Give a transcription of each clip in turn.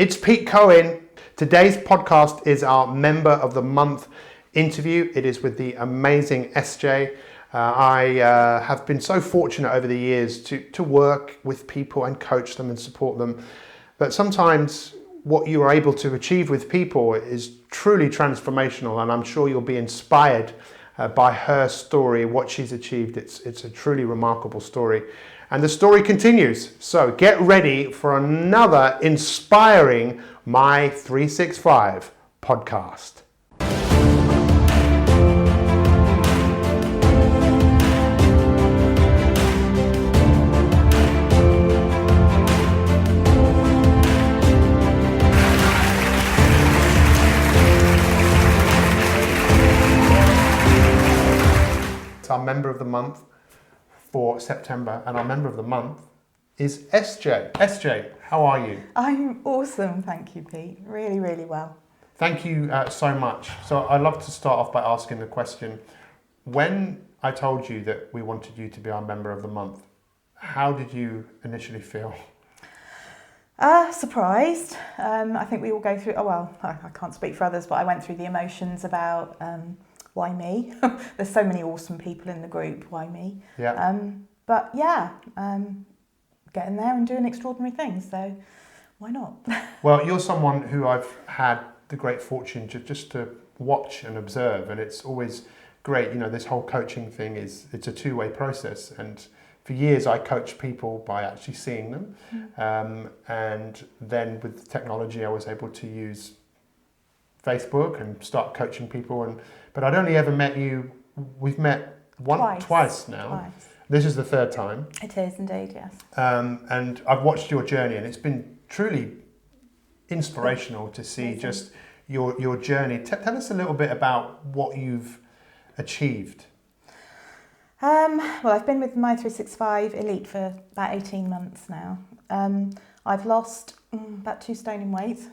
It's Pete Cohen. Today's podcast is our Member of the Month interview. It is with the amazing SJ. I have been so fortunate over the years to work with people and coach them and support them. But sometimes what you are able to achieve with people is truly transformational, and I'm sure you'll be inspired by her story, what she's achieved. It's a truly remarkable story. And the story continues. So get ready for another inspiring Mi365 podcast. It's our Member of the Month for September, and our Member of the Month is SJ. SJ, how are you? I'm awesome, thank you, Pete. Really, really well. Thank you so much. So I'd love to start off by asking the question, when I told you that we wanted you to be our Member of the Month, how did you initially feel? Surprised. I think we all go through, I can't speak for others, but I went through the emotions about why me? There's so many awesome people in the group, why me? Yeah. Getting there and doing extraordinary things, so why not? Well, you're someone who I've had the great fortune just to watch and observe, and it's always great. You know, this whole coaching thing it's a two-way process, and for years I coached people by actually seeing them, and then with technology I was able to use Facebook and start coaching people, but I'd only ever met you. We've met twice now. Twice. This is the third time. It is indeed, yes. And I've watched your journey, and it's been truly inspirational to see Amazing. just your journey. Tell us a little bit about what you've achieved. Well, I've been with Mi365 Elite for about 18 months now. I've lost about 2 stone in weight.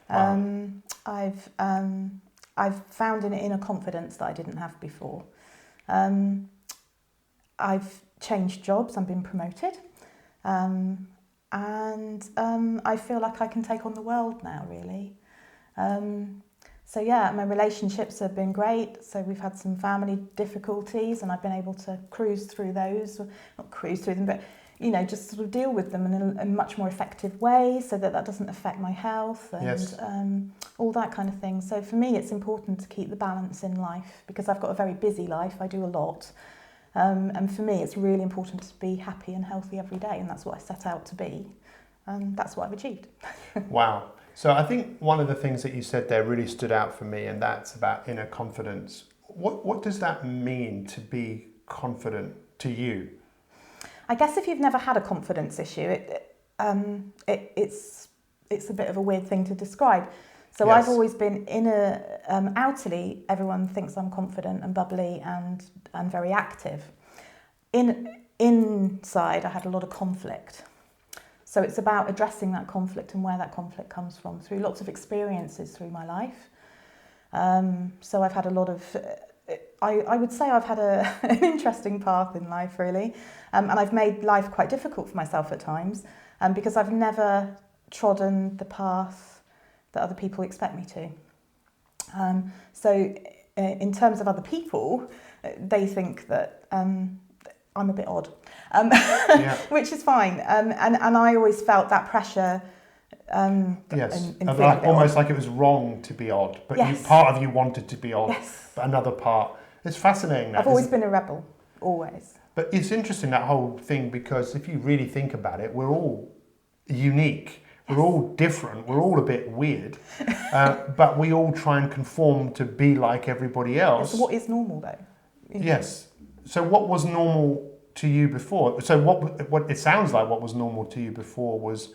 Wow. I've found an inner confidence that I didn't have before. I've changed jobs, I've been promoted, and I feel like I can take on the world now, really. My relationships have been great. So we've had some family difficulties, and I've been able to cruise through those, not cruise through them, but just sort of deal with them in a much more effective way, so that doesn't affect my health and Yes. all that kind of thing. So for me, it's important to keep the balance in life, because I've got a very busy life. I do a lot. And for me, it's really important to be happy and healthy every day, and that's what I set out to be, and that's what I've achieved. Wow. So I think one of the things that you said there really stood out for me, and that's about inner confidence. What does that mean to be confident to you? I guess if you've never had a confidence issue, it's a bit of a weird thing to describe. So Yes. I've always been outwardly, everyone thinks I'm confident and bubbly and very active. Inside, I had a lot of conflict. So it's about addressing that conflict and where that conflict comes from through lots of experiences through my life. So I've had a lot of, I would say I've had an interesting path in life, really. And I've made life quite difficult for myself at times, because I've never trodden the path that other people expect me to. In terms of other people, they think that I'm a bit odd, which is fine. And I always felt that pressure. Yes, in almost like it was wrong to be odd, but Yes. part of you wanted to be odd, Yes. but another part. It's fascinating. I've always been a rebel, always. But it's interesting, that whole thing, because if you really think about it, we're all unique. We're all different. We're all a bit weird, but we all try and conform to be like everybody else. So what is normal, though? Yes. So what was normal to you before? So what it sounds like what was normal to you before was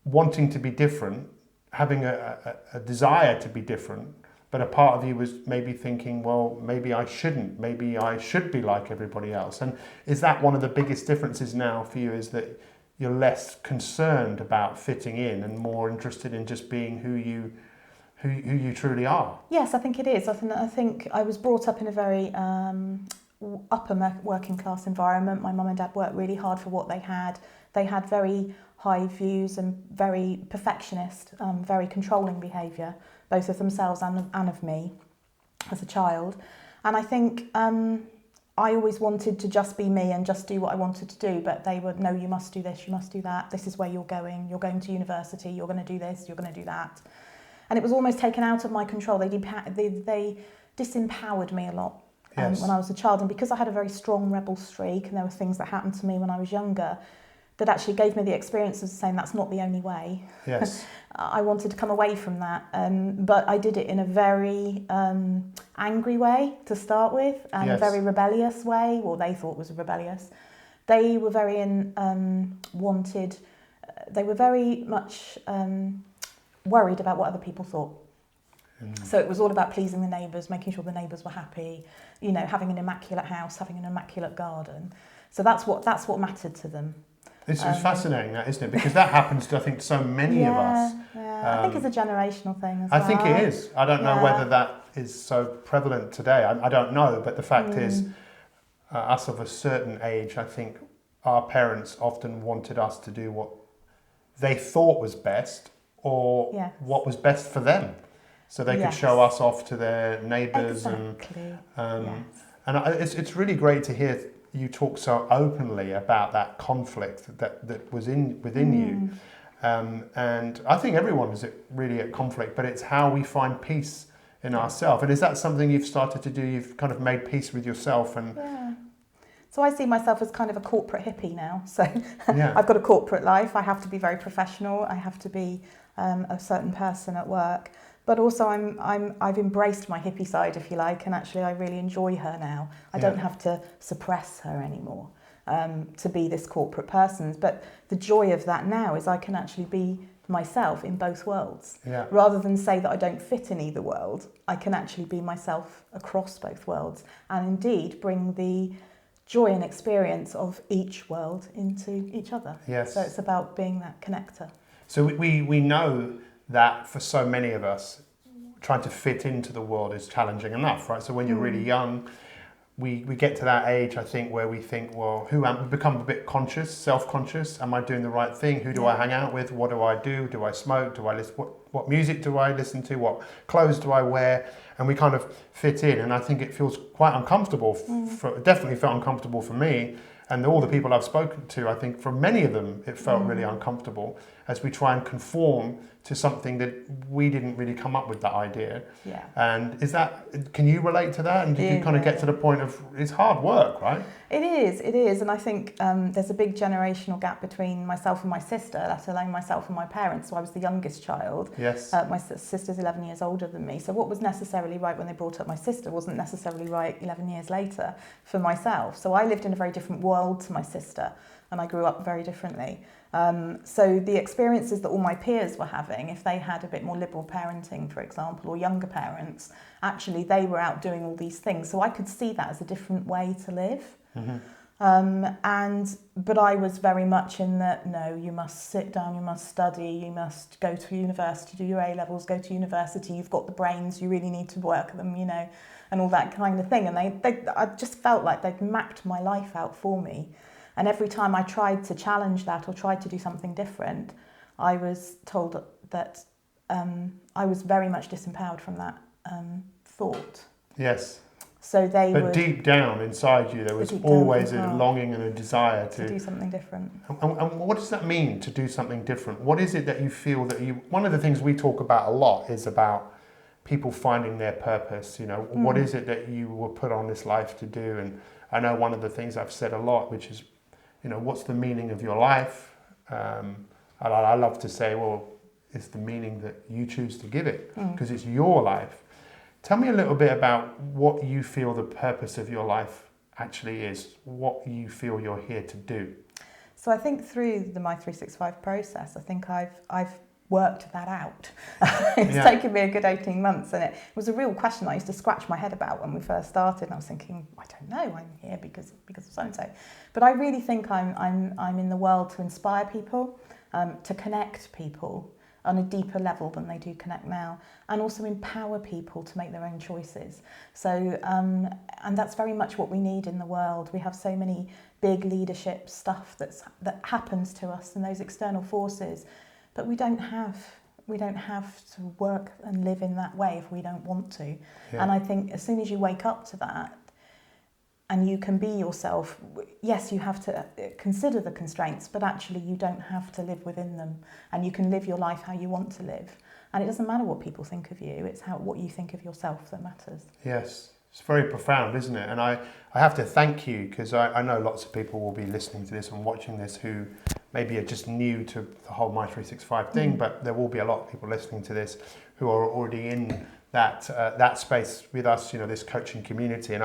wanting to be different, having a desire to be different, but a part of you was maybe thinking, well, maybe I shouldn't. Maybe I should be like everybody else. And is that one of the biggest differences now for you, is that you're less concerned about fitting in and more interested in just being who you truly are? Yes, I think it is. I think I was brought up in a very upper working class environment. My mum and dad worked really hard for what they had. They had very high views and very perfectionist, very controlling behaviour, both of themselves and of me as a child. And I think I always wanted to just be me and just do what I wanted to do, but they would, no, you must do this, you must do that, this is where you're going to university, you're going to do this, you're going to do that. And it was almost taken out of my control. They disempowered me a lot when I was a child. And because I had a very strong rebel streak and there were things that happened to me when I was younger that actually gave me the experience of saying that's not the only way. Yes. I wanted to come away from that. But I did it in a very angry way to start with, and a very rebellious way, or they thought was rebellious. They were very they were very much worried about what other people thought. So it was all about pleasing the neighbours, making sure the neighbours were happy, having an immaculate house, having an immaculate garden. So that's what mattered to them. It's fascinating, that, isn't it? Because that happens to, I think, so many of us. Yeah, I think it's a generational thing as well. I think it is. I don't know whether that is so prevalent today. I don't know, but the fact is, us of a certain age, I think our parents often wanted us to do what they thought was best, or what was best for them, so they could show us off to their neighbours. Exactly. And it's really great to hear you talk so openly about that conflict that was within you. And I think everyone is really at conflict, but it's how we find peace in ourselves. And is that something you've started to do? You've kind of made peace with yourself and. Yeah. So I see myself as kind of a corporate hippie now. So I've got a corporate life. I have to be very professional. I have to be a certain person at work. But also I've embraced my hippie side, if you like, and actually I really enjoy her now. I don't have to suppress her anymore to be this corporate person. But the joy of that now is I can actually be myself in both worlds. Yeah. Rather than say that I don't fit in either world, I can actually be myself across both worlds, and indeed bring the joy and experience of each world into each other. Yes. So it's about being that connector. So we know that for so many of us, trying to fit into the world is challenging enough, right? So when you're really young, we get to that age, I think, where we think, well, we become a bit conscious, self-conscious. Am I doing the right thing? Who do I hang out with? What do I do? Do I smoke? Do I listen? What music do I listen to? What clothes do I wear? And we kind of fit in. And I think it feels quite uncomfortable. Definitely felt uncomfortable for me. And all the people I've spoken to, I think for many of them, it felt really uncomfortable as we try and conform to something that we didn't really come up with that idea. Yeah. And can you relate to that? And did you kind of get to the point of, it's hard work, right? It is. And I think there's a big generational gap between myself and my sister, let alone myself and my parents. So I was the youngest child. Yes. My sister's 11 years older than me. So what was necessarily right when they brought up my sister wasn't necessarily right 11 years later for myself. So I lived in a very different world to my sister, and I grew up very differently. So the experiences that all my peers were having, if they had a bit more liberal parenting, for example, or younger parents, actually they were out doing all these things. So I could see that as a different way to live. But I was very much in that, no, you must sit down, you must study, you must go to university, do your A-levels, go to university, you've got the brains, you really need to work them, and all that kind of thing. And I just felt like they'd mapped my life out for me. And every time I tried to challenge that or tried to do something different, I was told that I was very much disempowered from that thought. Yes. So But deep down inside you, there was always a longing and a desire to do something different. And what does that mean, to do something different? What is it that you feel that you... One of the things we talk about a lot is about people finding their purpose. What is it that you were put on this life to do? And I know one of the things I've said a lot, which is, what's the meaning of your life? I love to say, well, it's the meaning that you choose to give it, because it's your life. Tell me a little bit about what you feel the purpose of your life actually is, what you feel you're here to do. So I think through the Mi365 process, I think I've worked that out. It's taken me a good 18 months, and it was a real question I used to scratch my head about when we first started. And I was thinking, I don't know, I'm here because of so and so. But I really think I'm in the world to inspire people, to connect people, on a deeper level than they do connect now, and also empower people to make their own choices. So, and that's very much what we need in the world. We have so many big leadership stuff that happens to us and those external forces, but we don't have to work and live in that way if we don't want to. Yeah. And I think as soon as you wake up to that, and you can be yourself, yes, you have to consider the constraints, but actually you don't have to live within them, and you can live your life how you want to live. And it doesn't matter what people think of you, it's what you think of yourself that matters. Yes, it's very profound, isn't it? And I have to thank you, because I know lots of people will be listening to this and watching this who maybe are just new to the whole Mi365 thing, but there will be a lot of people listening to this who are already in that space with us, this coaching community. And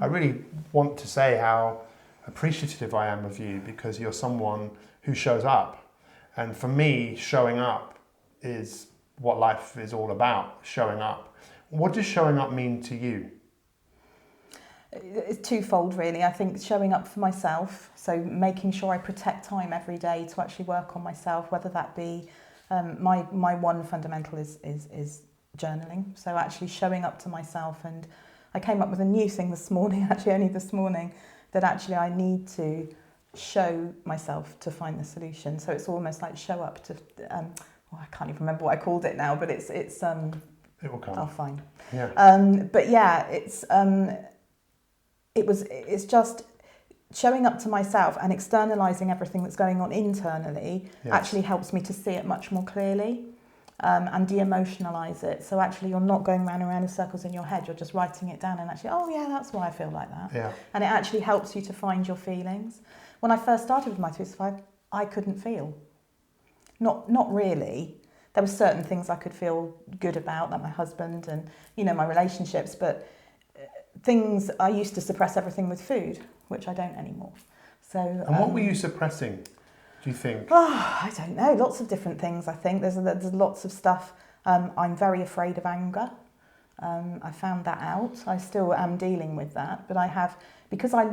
I really want to say how appreciative I am of you, because you're someone who shows up. And for me, showing up is what life is all about, showing up. What does showing up mean to you? It's twofold, really. I think showing up for myself, so making sure I protect time every day to actually work on myself, whether that be my one fundamental is journaling. So actually showing up to myself, and I came up with a new thing this morning, actually only this morning, that actually I need to show myself to find the solution. So it's almost like show up to, I can't even remember what I called it now, but it's it will come. Oh, fine. Yeah. But yeah, it's just showing up to myself and externalizing everything that's going on internally. Yes. Actually helps me to see it much more clearly. And de-emotionalize it. So actually you're not going round and round in circles in your head, you're just writing it down and actually, oh yeah, that's why I feel like that. Yeah. And it actually helps you to find your feelings. When I first started with Mi365, I couldn't feel. Not really. There were certain things I could feel good about, like my husband and, my relationships, but things, I used to suppress everything with food, which I don't anymore. So. And what were you suppressing? Do you think? Oh, I don't know. Lots of different things, I think. There's lots of stuff. I'm very afraid of anger. I found that out. I still am dealing with that. But because I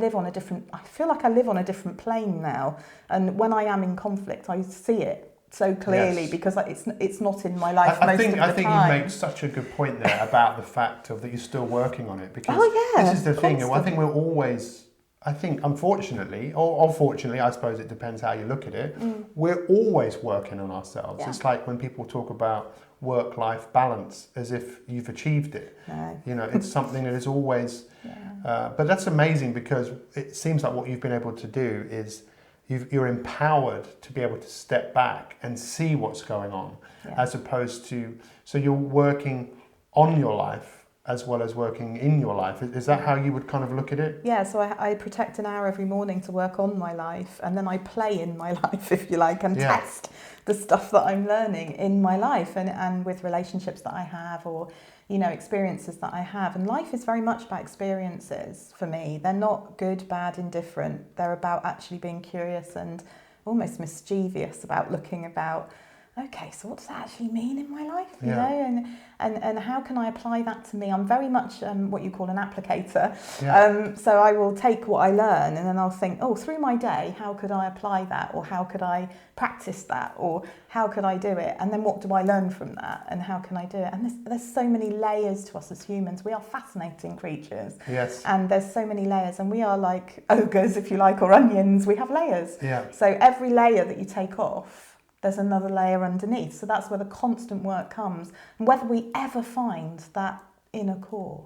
feel like I live on a different plane now. And when I am in conflict, I see it so clearly. Yes. Because it's not in my life most of the time. I think you make such a good point there about the fact that you're still working on it. Because this is the thing. I think we're always... unfortunately, or fortunately, I suppose it depends how you look at it, we're always working on ourselves. Yeah. It's like when people talk about work-life balance as if you've achieved it. No. It's something that is always... Yeah. But that's amazing, because it seems like what you've been able to do is you're empowered to be able to step back and see what's going on, as opposed to... So you're working on your life as well as working in your life. Is that how you would kind of look at it? Yeah, so I protect an hour every morning to work on my life, and then I play in my life, if you like, and test the stuff that I'm learning in my life and with relationships that I have, or, experiences that I have. And life is very much about experiences for me. They're not good, bad, indifferent. They're about actually being curious and almost mischievous about looking about, okay, so what does that actually mean in my life? You know, and how can I apply that to me? I'm very much what you call an applicator. Yeah. So I will take what I learn and then I'll think, through my day, how could I apply that? Or how could I practice that? Or how could I do it? And then what do I learn from that? And how can I do it? And there's so many layers to us as humans. We are fascinating creatures. Yes. And there's so many layers. And we are like ogres, if you like, or onions. We have layers. Yeah. So every layer that you take off, there's another layer underneath. So that's where the constant work comes. And whether we ever find that inner core,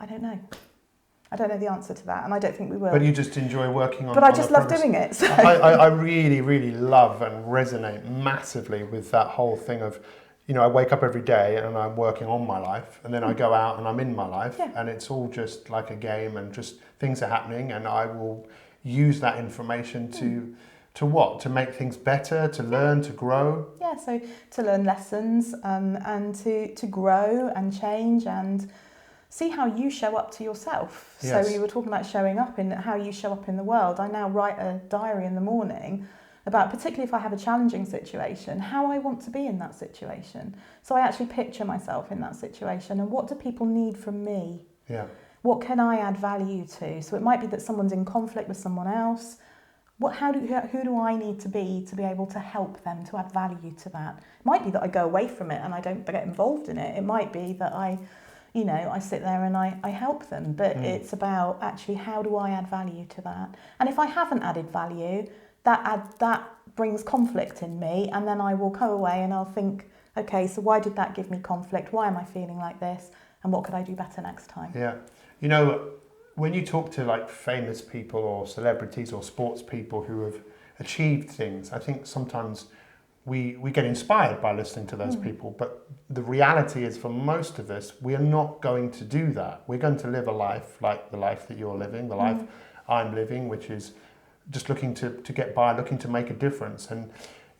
I don't know. I don't know the answer to that, and I don't think we will. But you just enjoy working on it. But I just love doing it. So. I really, really love and resonate massively with that whole thing of, I wake up every day and I'm working on my life, and then I go out and I'm in my life, and it's all just like a game, and just things are happening, and I will use that information to make things better, to learn, to grow. Yeah, so to learn lessons and to grow and change and see how you show up to yourself. Yes. So we were talking about showing up in how you show up in the world. I now write a diary in the morning about, particularly if I have a challenging situation, how I want to be in that situation. So I actually picture myself in that situation and what do people need from me? Yeah. What can I add value to? So it might be that someone's in conflict with someone else. who do I need to be able to help them, to add value to that? It might be that I go away from it and I don't get involved in it. It might be that I sit there and I help them. But it's about actually, how do I add value to that? And if I haven't added value, that brings conflict in me, and then I will go away and I'll think, okay, so why did that give me conflict? Why am I feeling like this? And what could I do better next time? Yeah. When you talk to like famous people or celebrities or sports people who have achieved things, I think sometimes we get inspired by listening to those people. But the reality is, for most of us, we are not going to do that. We're going to live a life like the life that you're living, the life I'm living, which is just looking to get by, looking to make a difference. And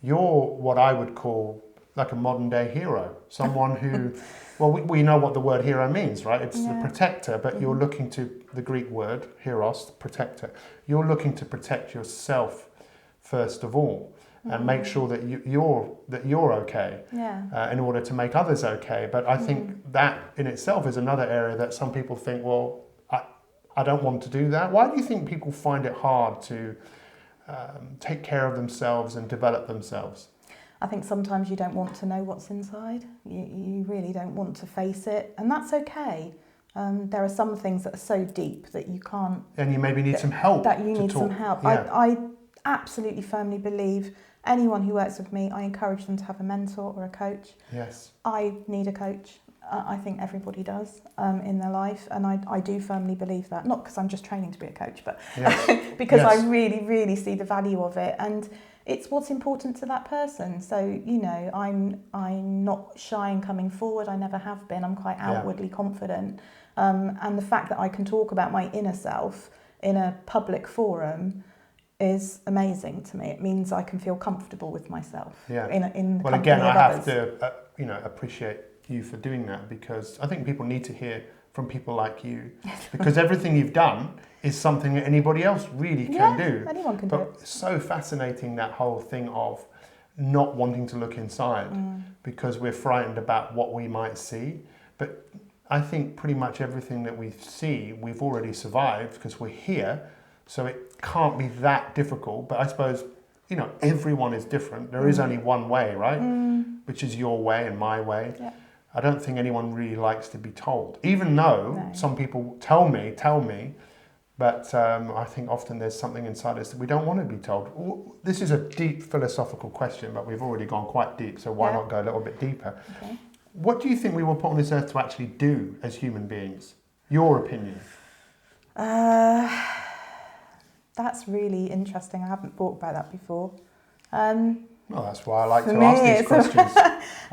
you're what I would call like a modern day hero, someone who, well, we know what the word hero means, right? It's the protector, but you're looking to the Greek word, heros, protector. You're looking to protect yourself first of all, and make sure that you're okay, in order to make others okay. But I think that in itself is another area that some people think, well, I don't want to do that. Why do you think people find it hard to take care of themselves and develop themselves? I think sometimes you don't want to know what's inside. You really don't want to face it, and that's okay. There are some things that are so deep that you can't... And you maybe need some help. That you need some help. Yeah. I absolutely firmly believe anyone who works with me, I encourage them to have a mentor or a coach. Yes. I need a coach. I think everybody does in their life, and I do firmly believe that. Not because I'm just training to be a coach, but because I really, really see the value of it, and it's what's important to that person. So, I'm not shy in coming forward. I never have been. I'm quite outwardly confident, and the fact that I can talk about my inner self in a public forum is amazing to me. It means I can feel comfortable with myself. Yeah. In the well, company again, of I have others. to, appreciate you for doing that, because I think people need to hear from people like you, because everything you've done is something that anybody else really can do. Anyone can do it. It's so fascinating, that whole thing of not wanting to look inside because we're frightened about what we might see. But I think pretty much everything that we see, we've already survived because we're here. So it can't be that difficult. But I suppose, everyone is different. There is only one way, right? Which is your way and my way. Yeah. I don't think anyone really likes to be told, even though some people tell me, but I think often there's something inside us that we don't want to be told. This is a deep philosophical question, but we've already gone quite deep, so why not go a little bit deeper? Okay. What do you think we were put on this earth to actually do as human beings? Your opinion? That's really interesting. I haven't thought about that before. Well, that's why I like to ask these questions.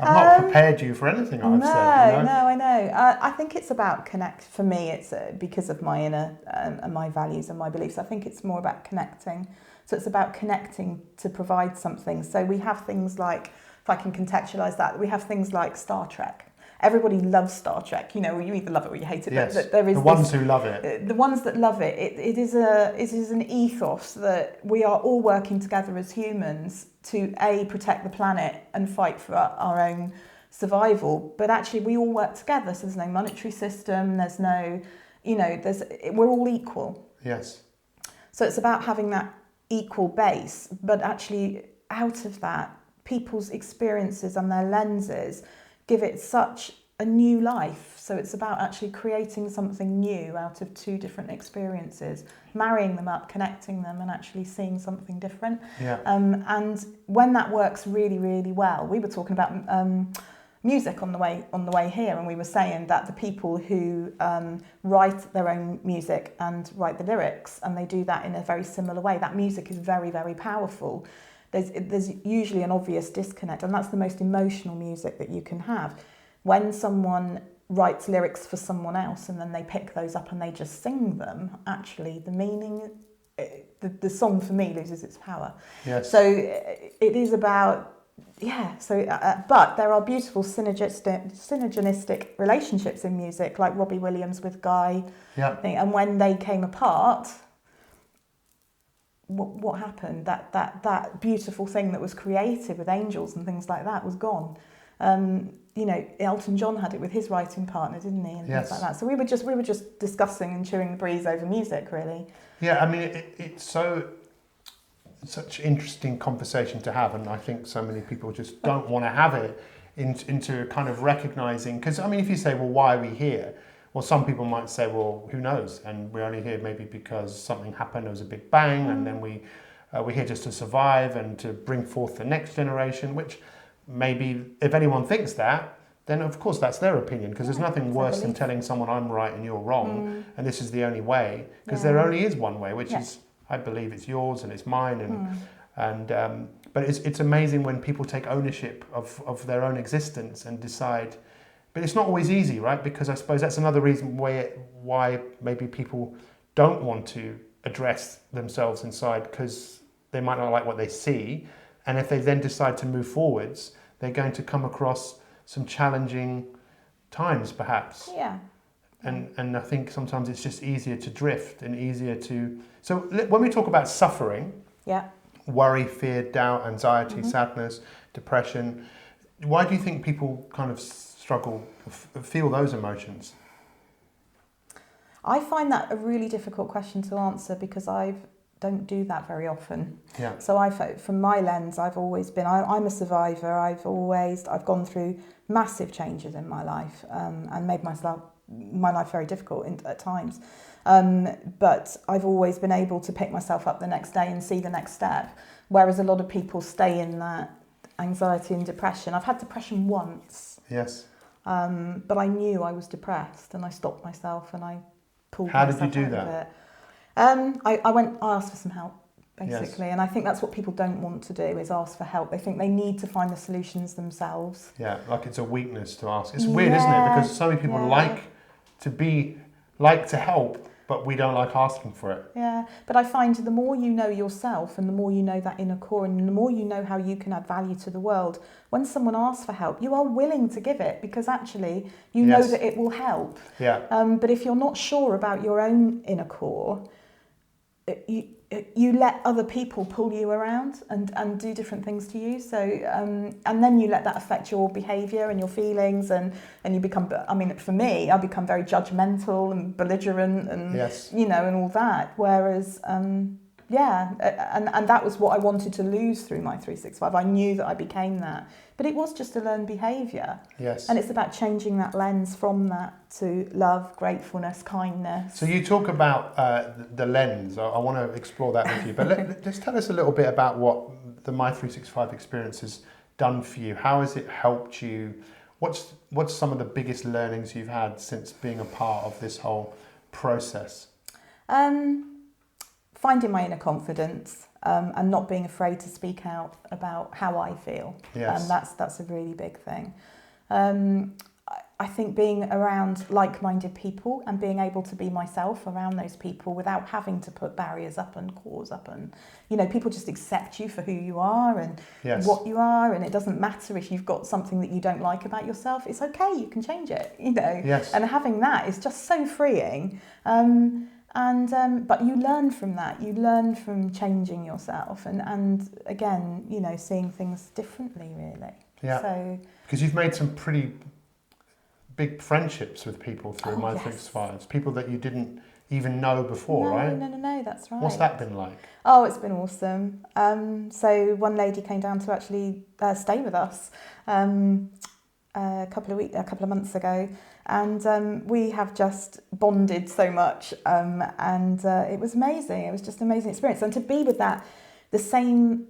I've not prepared you for anything I've said. No, I know. I think it's about for me, it's because of my inner and my values and my beliefs. I think it's more about connecting. So it's about connecting to provide something. So we have things like, if I can contextualise that, we have things like Star Trek. Everybody loves Star Trek. You either love it or you hate it. Yes. But there is the ones who love it. The ones that love it. It is an ethos that we are all working together as humans to protect the planet and fight for our own survival. But actually, we all work together. So there's no monetary system. There's no, we're all equal. Yes. So it's about having that equal base, but actually out of that, people's experiences and their lenses give it such a new life. So it's about actually creating something new out of two different experiences, marrying them up, connecting them, and actually seeing something different. Yeah. And when that works really, really well, we were talking about music on the way here, and we were saying that the people who write their own music and write the lyrics, and they do that in a very similar way, that music is very, very powerful. There's usually an obvious disconnect, and that's the most emotional music that you can have. When someone writes lyrics for someone else and then they pick those up and they just sing them, actually the meaning, the song for me loses its power. Yes. So it is about, but there are beautiful synergistic relationships in music, like Robbie Williams with Guy. Yeah. And when they came apart, what happened? That beautiful thing that was created with angels and things like that was gone. Elton John had it with his writing partner, didn't he? And things like that. So we were just discussing and chewing the breeze over music, really. Yeah, I mean, it's so such interesting conversation to have, and I think so many people just don't want to have it into kind of recognizing, because I mean, if you say, well, why are we here? Well, some people might say, well, who knows? And we're only here maybe because something happened, there was a big bang, and then we're here just to survive and to bring forth the next generation, which maybe if anyone thinks that, then of course that's their opinion, because there's nothing worse than telling someone I'm right and you're wrong, and this is the only way, because there only is one way, which is, I believe it's yours and it's mine, but it's amazing when people take ownership of their own existence and decide. But it's not always easy, right? Because I suppose that's another reason why maybe people don't want to address themselves inside, because they might not like what they see. And if they then decide to move forwards, they're going to come across some challenging times, perhaps. Yeah. And I think sometimes it's just easier to drift and easier to... So when we talk about suffering, worry, fear, doubt, anxiety, sadness, depression, why do you think people kind of struggle, feel those emotions? I find that a really difficult question to answer, because I don't do that very often. Yeah. So from my lens, I've always been, I'm a survivor. I've gone through massive changes in my life, and made my life very difficult at times. But I've always been able to pick myself up the next day and see the next step. Whereas a lot of people stay in that anxiety and depression. I've had depression once. Yes. But I knew I was depressed, and I stopped myself and I pulled How myself did you do out that? of it. I asked for some help, basically, and I think that's what people don't want to do, is ask for help. They think they need to find the solutions themselves. Yeah, like it's a weakness to ask. It's weird, isn't it? Because so many people like to help, but we don't like asking for it. Yeah, but I find the more you know yourself, and the more you know that inner core, and the more you know how you can add value to the world, when someone asks for help, you are willing to give it, because actually you know that it will help. Yeah. But if you're not sure about your own inner core, you let other people pull you around and do different things to you. So and then you let that affect your behaviour and your feelings, and you become, I mean, for me, I become very judgmental and belligerent and and all that. Whereas and that was what I wanted to lose through Mi365. I knew that I became that, but it was just a learned behaviour. Yes. And it's about changing that lens from that to love, gratefulness, kindness. So you talk about the lens. I want to explore that with you, but just tell us a little bit about what the Mi365 experience has done for you. How has it helped you? What's some of the biggest learnings you've had since being a part of this whole process? Finding my inner confidence, and not being afraid to speak out about how I feel. Yes. That's a really big thing. I think being around like-minded people and being able to be myself around those people without having to put barriers up and cores up, and people just accept you for who you are and what you are, and it doesn't matter if you've got something that you don't like about yourself. It's okay, you can change it. Yes. And having that is just so freeing. But you learn from that. You learn from changing yourself, and again, seeing things differently, really. Yeah. So because you've made some pretty big friendships with people through Mi365, people that you didn't even know before, right? No, that's right. What's that been like? Oh, it's been awesome. So one lady came down to actually stay with us a couple of months ago. And we have just bonded so much, and it was amazing. It was just an amazing experience, and to be with the same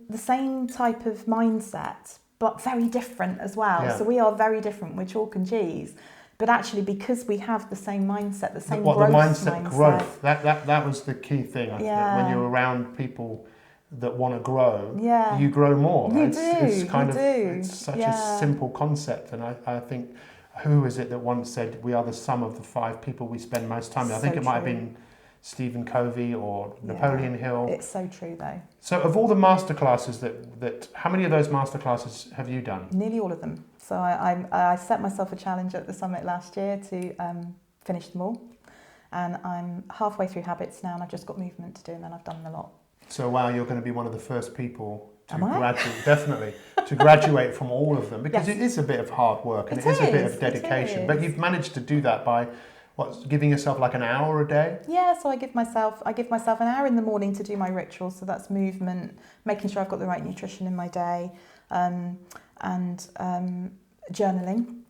type of mindset, but very different as well. Yeah. So we are very different. We're chalk and cheese, but actually because we have the same mindset, the same the mindset growth. That was the key thing. I think when you're around people that want to grow, you grow more. It's such a simple concept, and I think. Who is it that once said we are the sum of the 5 people we spend most time with? I think it might have been Stephen Covey or Napoleon Hill. It's so true, though. So of all the masterclasses that how many of those masterclasses have you done? Nearly all of them. So I set myself a challenge at the summit last year to finish them all, and I'm halfway through habits now, and I've just got movement to do, and then I've done a lot. So wow, you're going to be one of the first people to graduate from all of them, because it is a bit of hard work and it is a bit of dedication. But you've managed to do that by What, giving yourself like an hour a day? Yeah, so I give myself an hour in the morning to do my rituals. So that's movement, making sure I've got the right nutrition in my day, and journaling.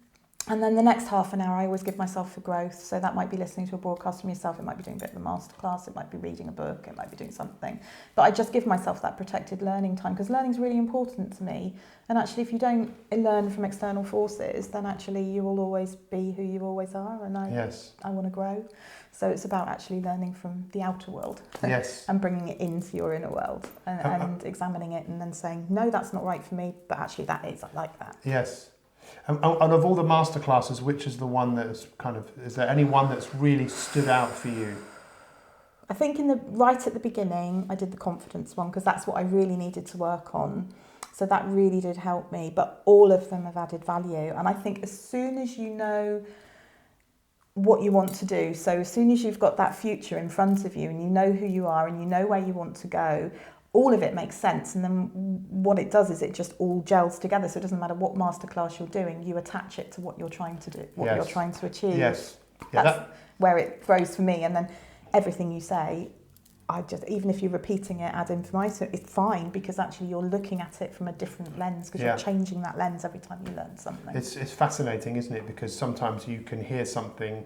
And then the next half an hour I always give myself for growth. So that might be listening to a broadcast from yourself, it might be doing a bit of a masterclass, it might be reading a book, it might be doing something. But I just give myself that protected learning time, because learning is really important to me. And actually, if you don't learn from external forces, then actually you will always be who you always are. And I want to grow. So it's about actually learning from the outer world, yes, and bringing it into your inner world, and examining it, and then saying, no, that's not right for me, but actually that is, I like that. Yes. And of all the masterclasses, which is the one that's is there any one that's really stood out for you? I think right at the beginning, I did the confidence one, because that's what I really needed to work on. So that really did help me, but all of them have added value. And I think as soon as you know what you want to do, so as soon as you've got that future in front of you and you know who you are and you know where you want to go, all of it makes sense. And then what it does is it just all gels together. So it doesn't matter what masterclass you're doing, you attach it to what you're trying to do, what you're trying to achieve. Yes. Yeah, that's where it grows for me. And then everything you say, even if you're repeating it ad infinitum, it's fine, because actually you're looking at it from a different lens, because you're changing that lens every time you learn something. It's fascinating, isn't it? Because sometimes you can hear something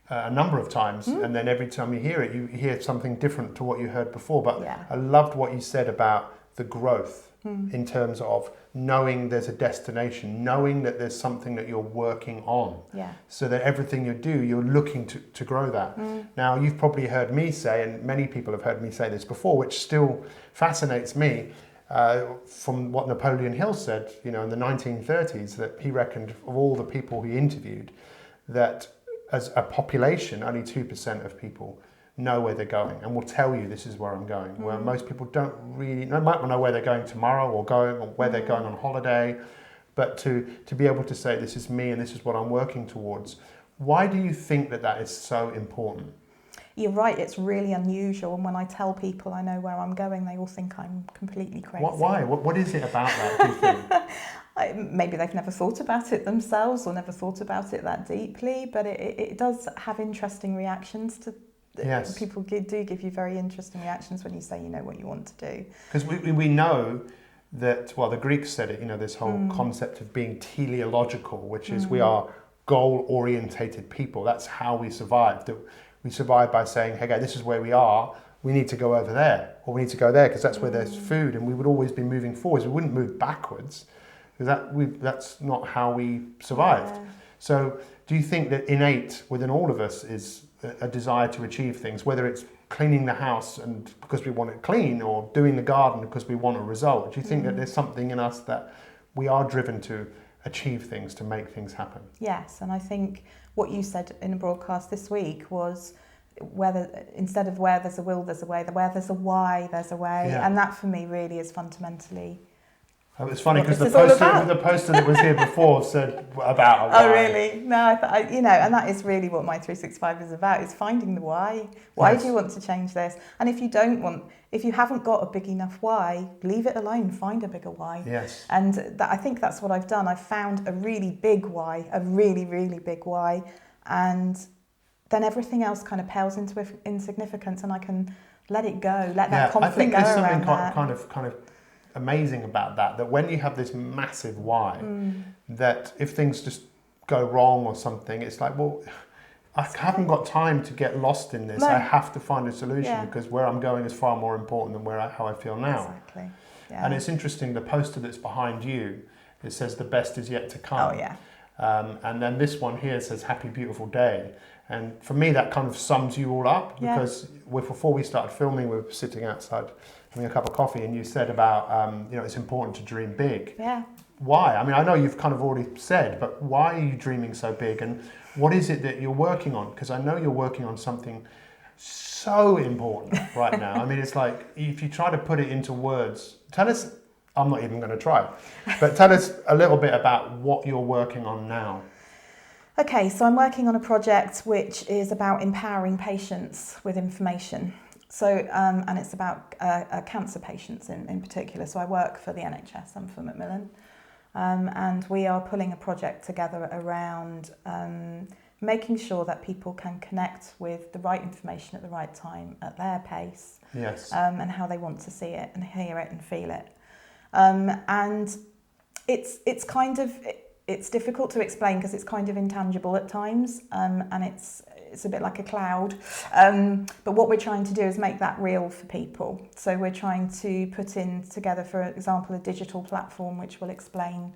a number of times, and then every time you hear it, you hear something different to what you heard before. But I loved what you said about the growth in terms of knowing there's a destination, knowing that there's something that you're working on, so that everything you do, you're looking to grow that. Now, you've probably heard me say, and many people have heard me say this before, which still fascinates me, from what Napoleon Hill said, in the 1930s, that he reckoned of all the people he interviewed, that as a population, only 2% of people know where they're going and will tell you this is where I'm going. Where most people don't really know, might know where they're going tomorrow or where they're going on holiday, but to be able to say this is me and this is what I'm working towards. Why do you think that is so important? You're right, it's really unusual, and when I tell people I know where I'm going, they all think I'm completely crazy. Why? What is it about that, do you think? Maybe they've never thought about it themselves or never thought about it that deeply, but it does have interesting reactions to. Yes. People do give you very interesting reactions when you say you know what you want to do. Because we know that, the Greeks said it, this whole concept of being teleological, which is we are goal-orientated people. That's how we survive. We survive by saying, hey, this is where we are. We need to go over there, or we need to go there because that's where there's food, and we would always be moving forwards. We wouldn't move backwards, because that's not how we survived. Yeah. So do you think that innate within all of us is a desire to achieve things, whether it's cleaning the house and because we want it clean, or doing the garden because we want a result? Do you think that there's something in us that we are driven to achieve things, to make things happen? Yes, and I think what you said in a broadcast this week was instead of where there's a will, there's a way, where there's a why, there's a way. And that for me really is fundamentally. It's funny because the poster that was here before said about a why. Oh really? No, and that is really what Mi365 is about, is finding the why. Why do you want to change this? And if you haven't got a big enough why, leave it alone, find a bigger why. Yes. And I think that's what I've done. I've found a really big why, a really, really big why, and then everything else kind of pales into insignificance, and I can let it go, let that conflict go around that. I think there's something kind of amazing about that when you have this massive why, that if things just go wrong or something, it's like, I haven't got time to get lost in this. No. I have to find a solution because where I'm going is far more important than how I feel now. Exactly. Yeah. And it's interesting, the poster that's behind you, it says the best is yet to come. Oh yeah. And then this one here says happy beautiful day. And for me, that kind of sums you all up, because before we started filming, we were sitting outside having a cup of coffee, and you said about, it's important to dream big. Yeah. Why? I mean, I know you've kind of already said, but why are you dreaming so big? And what is it that you're working on? Because I know you're working on something so important right now. I mean, it's like, if you try to put it into words, tell us, I'm not even going to try, but tell us a little bit about what you're working on now. Okay, so I'm working on a project which is about empowering patients with information. So, and it's about cancer patients in particular. So I work for the NHS, I'm for Macmillan. And we are pulling a project together around making sure that people can connect with the right information at the right time, at their pace, Yes. And how they want to see it and hear it and feel it. And it's kind of, it's difficult to explain because it's kind of intangible at times, and it's a bit like a cloud. But what we're trying to do is make that real for people. So we're trying to put in together, for example, a digital platform which will explain,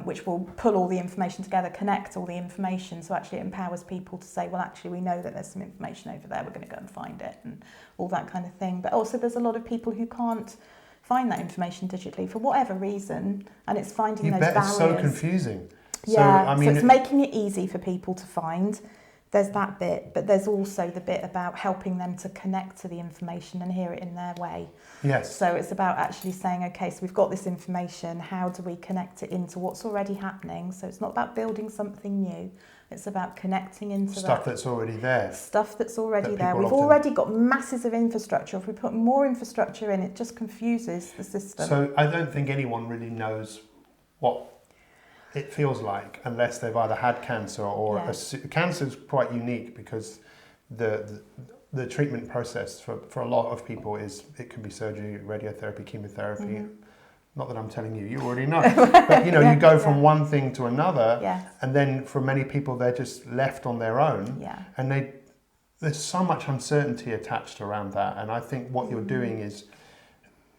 which will pull all the information together, connect all the information, so actually it empowers people to say, well, actually we know that there's some information over there, we're going to go and find it, and all that kind of thing. But also there's a lot of people who can't find that information digitally for whatever reason, and it's finding those barriers. It's so confusing. Yeah, so, I mean, so it's making it easy for people to find. There's that bit, but there's also the bit about helping them to connect to the information and hear it in their way. Yes. So it's about actually saying, okay, so we've got this information, how do we connect it into what's already happening? So it's not about building something new, it's about connecting into Stuff that's already there. Stuff that's already there. We've often... already got masses of infrastructure. If we put more infrastructure in, it just confuses the system. So I don't think anyone really knows what it feels like unless they've either had cancer or cancer is quite unique because the treatment process for a lot of people is, it can be surgery, radiotherapy, chemotherapy. Mm-hmm. Not that I'm telling you, you already know. But you know, you go from one thing to another, and then for many people they're just left on their own, and there's so much uncertainty attached around that. And I think what you're doing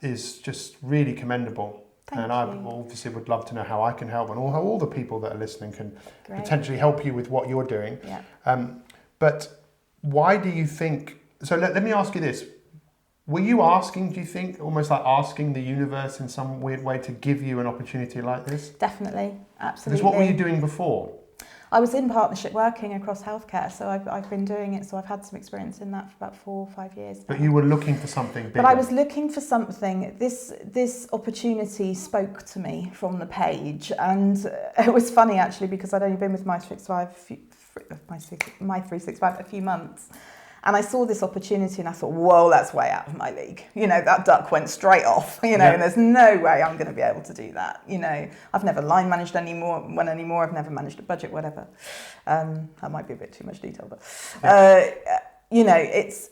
is just really commendable. And I obviously would love to know how I can help, and how all the people that are listening can potentially help you with what you're doing. Yeah. But why do you think, so let me ask you this. Were you asking, do you think, almost like asking the universe in some weird way to give you an opportunity like this? Definitely, absolutely. Because what were you doing before? I was in partnership working across healthcare, so I've been doing it, so I've had some experience in that for about 4 or 5 years now. But you were looking for something bigger. But I was looking for something. This opportunity spoke to me from the page, and it was funny actually because I'd only been with Mi365 a few months. And I saw this opportunity and I thought, whoa, that's way out of my league. You know, that duck went straight off, you know, and there's no way I'm going to be able to do that. You know, I've never line managed anymore. I've never managed a budget, whatever. That might be a bit too much detail, but, you know, it's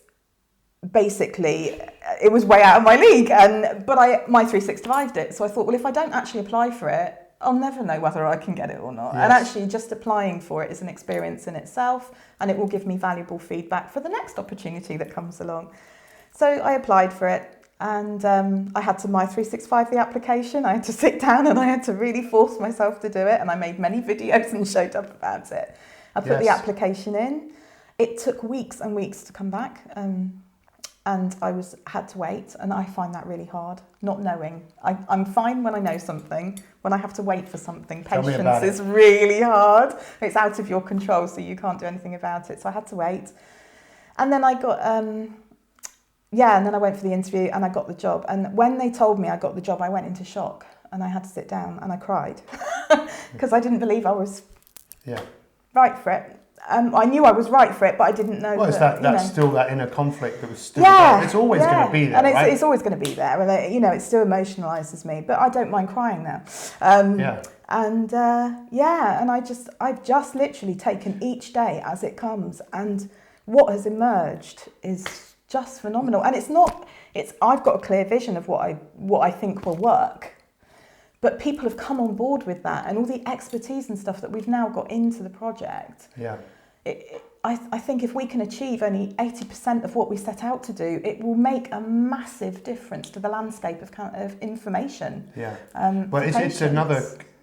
basically, it was way out of my league. But Mi365'd it. So I thought, well, if I don't actually apply for it, I'll never know whether I can get it or not. Yes. And actually just applying for it is an experience in itself, and it will give me valuable feedback for the next opportunity that comes along. So I applied for it, and I had to Mi365 the application. I had to sit down and I had to really force myself to do it, and I made many videos and showed up about it. I put the application in. It took weeks and weeks to come back. And I had to wait, and I find that really hard, not knowing. I'm fine when I know something. When I have to wait for something, patience is really hard. It's out of your control, so you can't do anything about it. So I had to wait. And then I got, and then I went for the interview and I got the job. And when they told me I got the job, I went into shock and I had to sit down and I cried because I didn't believe I was right for it. I knew I was right for it, but I didn't know. Well, that's still that inner conflict that was still there. It's always going to be there, and it's always going to be there. And you know, it still emotionalises me, but I don't mind crying now. And I've just literally taken each day as it comes, and what has emerged is just phenomenal. And I've got a clear vision of what I think will work. But people have come on board with that, and all the expertise and stuff that we've now got into the project. Yeah. I think if we can achieve only 80% of what we set out to do, it will make a massive difference to the landscape of information. Yeah. Well, it's another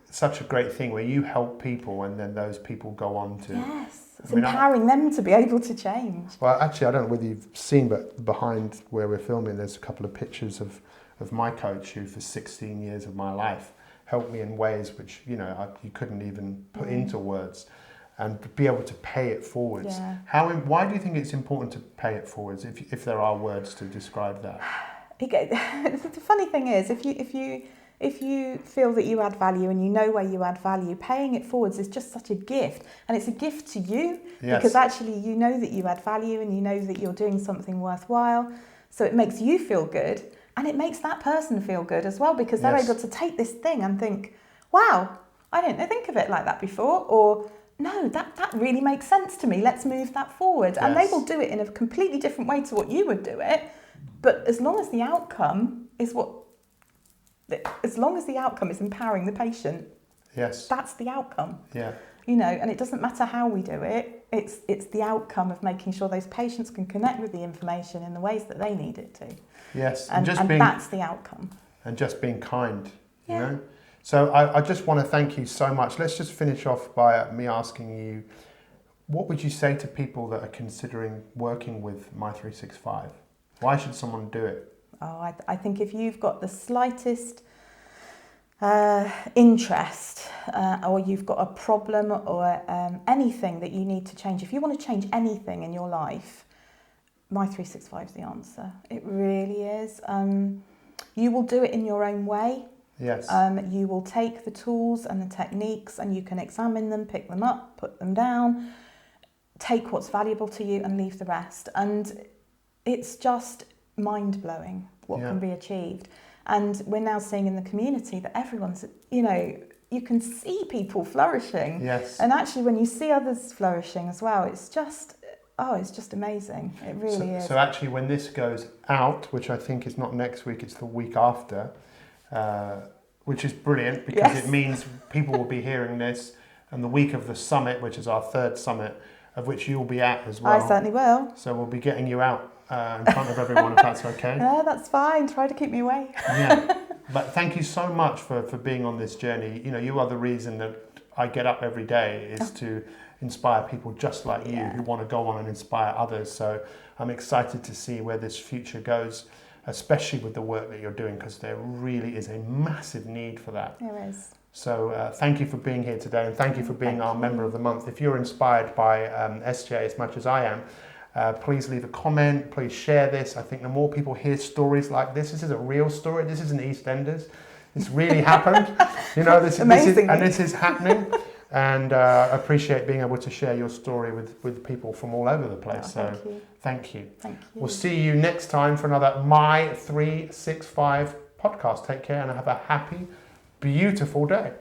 such a great thing where you help people, and then those people go on to. Yes. It's empowering them to be able to change. Well, actually, I don't know whether you've seen, but behind where we're filming, there's a couple of pictures of my coach, who for 16 years of my life helped me in ways which, you know, you couldn't even put into words, and to be able to pay it forwards. Yeah. Why do you think it's important to pay it forwards if there are words to describe that? The funny thing is, if you feel that you add value and you know where you add value, paying it forwards is just such a gift, and it's a gift to you because actually you know that you add value and you know that you're doing something worthwhile, so it makes you feel good. And it makes that person feel good as well, because they're able to take this thing and think, wow, I didn't think of it like that before. Or no, that really makes sense to me. Let's move that forward. And they Yes. will do it in a completely different way to what you would do it. But as long as the outcome is empowering the patient, Yes. that's the outcome. Yeah. You know, and it doesn't matter how we do it. It's the outcome of making sure those patients can connect with the information in the ways that they need it to. Yes. And that's the outcome. And just being kind, you Yeah. know. So I just want to thank you so much. Let's just finish off by me asking you, what would you say to people that are considering working with Mi365? Why should someone do it? Oh, I think if you've got the slightest interest or you've got a problem or anything that you need to change, if you want to change anything in your life, Mi365 is the answer. It really is. You will do it in your own way. Yes. You will take the tools and the techniques and you can examine them, pick them up, put them down, take what's valuable to you and leave the rest. And it's just mind-blowing what can be achieved. And we're now seeing in the community that everyone's, you know, you can see people flourishing. Yes. And actually when you see others flourishing as well, it's just amazing. It really is. So actually when this goes out, which I think is not next week, it's the week after, which is brilliant because it means people will be hearing this, and the week of the summit, which is our third summit, of which you'll be at as well. I certainly will. So we'll be getting you out in front of everyone, if that's okay. Yeah, that's fine. Try to keep me away. Yeah. But thank you so much for being on this journey. You know, you are the reason that I get up every day, is to inspire people just like you who want to go on and inspire others. So I'm excited to see where this future goes, especially with the work that you're doing, because there really is a massive need for that. There is. So thank you for being here today, and thank you for being our member of the month. If you're inspired by SJ as much as I am, please leave a comment, please share this. I think the more people hear stories like this is a real story. This isn't EastEnders. This really happened. You know, this is happening. And I appreciate being able to share your story with people from all over the place. So thank you. Thank you. We'll see you next time for another Mi365 podcast. Take care and have a happy, beautiful day.